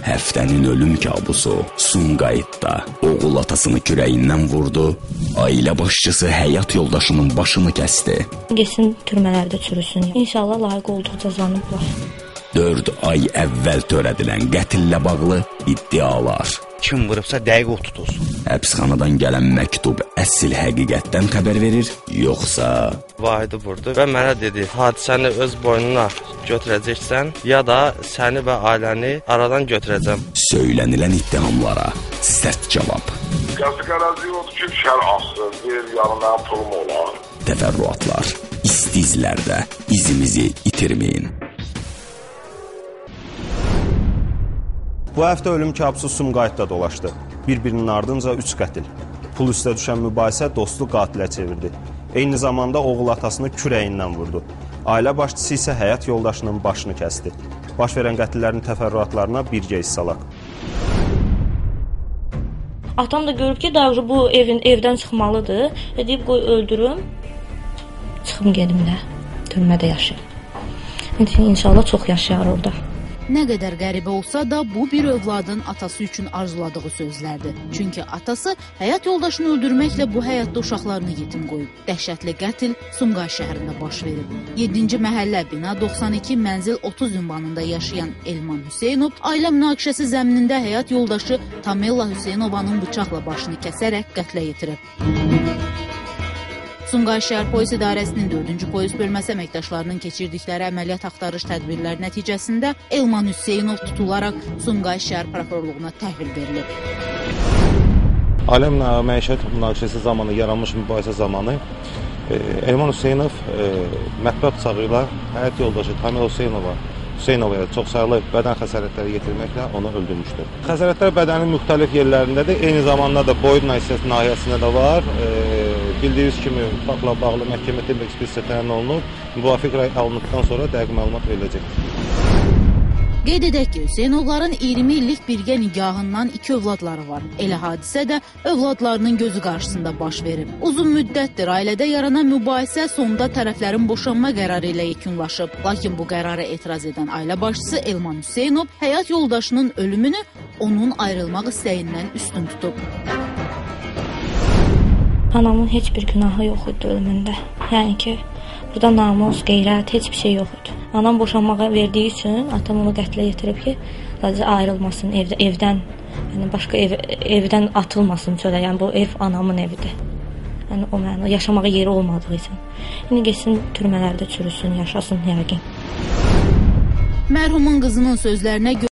Həftənin ölüm kabusu Sumqayıtda oğul atasını kürəyindən vurdu, ailə başçısı həyat yoldaşının başını kəsdi. Geçsin türmələrdə çürüsün. İnşallah layiq olduğu cəzanıblar. 4 ay əvvəl törədilən qətillə bağlı iddialar. Kim vurubsa dəqiq o tutulsun. Həbsxanadan gələn məktub əsl həqiqətdən xəbər verir, yoxsa... Vahidi vurdu və mənə dedi, hadisəni öz boynuna götürəcəksən, ya da səni və ailəni aradan götürəcəm. Söylənilən ittihamlara sərt cavab. Qazı yoxdur ki, şər asır, bir yanına pulum olar. Təfərrüatlar, isti izlərdə izimizi itirməyin. Bu həftə ölüm kabusu Sumqayıtda dolaşdı. Bir-birinin ardınca 3 qətil. Pul üstə düşən mübahisə dostu qatilə çevirdi. Eyni zamanda oğul atasını kürəyindən vurdu. Ailə başçısı isə həyat yoldaşının başını kəsdi. Baş verən qətillərin təfərrüatlarına birgə salaq. Atam da görüb ki, daha bu evdən çıxmalıdır. Deyib, qoy öldürüm. Çıxım gedim də. Türmədə yaşayım. İnşallah çox yaşayar orada. Nə qədər qəribə olsa da, bu bir övladın atası üçün arzuladığı sözlərdir. Çünki atası həyat yoldaşını öldürməklə bu həyatda uşaqlarını yetim qoyub. Dəhşətli qətil Sumqayıt şəhərində baş verib. 7-ci məhəllə bina 92 mənzil 30 ünvanında yaşayan Elman Hüseynov ailə münaqişəsi zəminində həyat yoldaşı Tamella Hüseynovanın bıçaqla başını kəsərək qətlə yetirib. Sumqayıt şəhər polis idarəsinin 4-cü polis bölməsi əməkdaşlarının keçirdikləri əməliyyat axtarış tədbirləri nəticəsində Elman Hüseynov tutularaq Sumqayıt şəhər prokurorluğuna təhvil verilib. Ailə məişət münaqişəsi zamanı yaranmış mübahisə zamanı Elman Hüseynov mətbəx bıçağı ilə həyat yoldaşı Tamella Hüseynovaya çoxsaylı bədən xəsarətləri yetirməklə onu öldürmüşdür. Xəsarətlər bədənin müxtəlif yerlərindədir, eyni zamanda da boyun nahiyəsində də var. Bildiyiniz kimi, faktla bağlı məhkəmə tibb ekspertizası təyin olunub, müvafiq rəy alındıqdan sonra dəqiq məlumat veriləcəkdir. Qeyd edək ki, Hüseynovların 20 illik birgə nigahından 2 övladları var. Elə hadisə də övladlarının gözü qarşısında baş verib. Uzun müddətdir ailədə yaranan mübahisə sonda tərəflərin boşanma qərarı ilə yekunlaşıb. Lakin bu qərara etiraz edən ailə başçısı Elman Hüseynov həyat yoldaşının ölümünü onun ayrılmaq istəyindən üstün tutub. Anamın heç bir günahı yox idi ölümündə. Yəni ki, burada namus, qeyrət, heç bir şey yox idi. Anam boşanmağa verdiyi üçün atam onu qətlə yetirib ki, sadəcə ayrılmasın evdən, yəni başqa evdən atılmasın çölə. Yəni bu ev anamın evidir. Yəni o mənada yaşamağa yeri olmadığı üçün. İndi geçsin türmələrdə çürüsün, yaşasın yəqin. Mərhumun qızının sözlərinə görə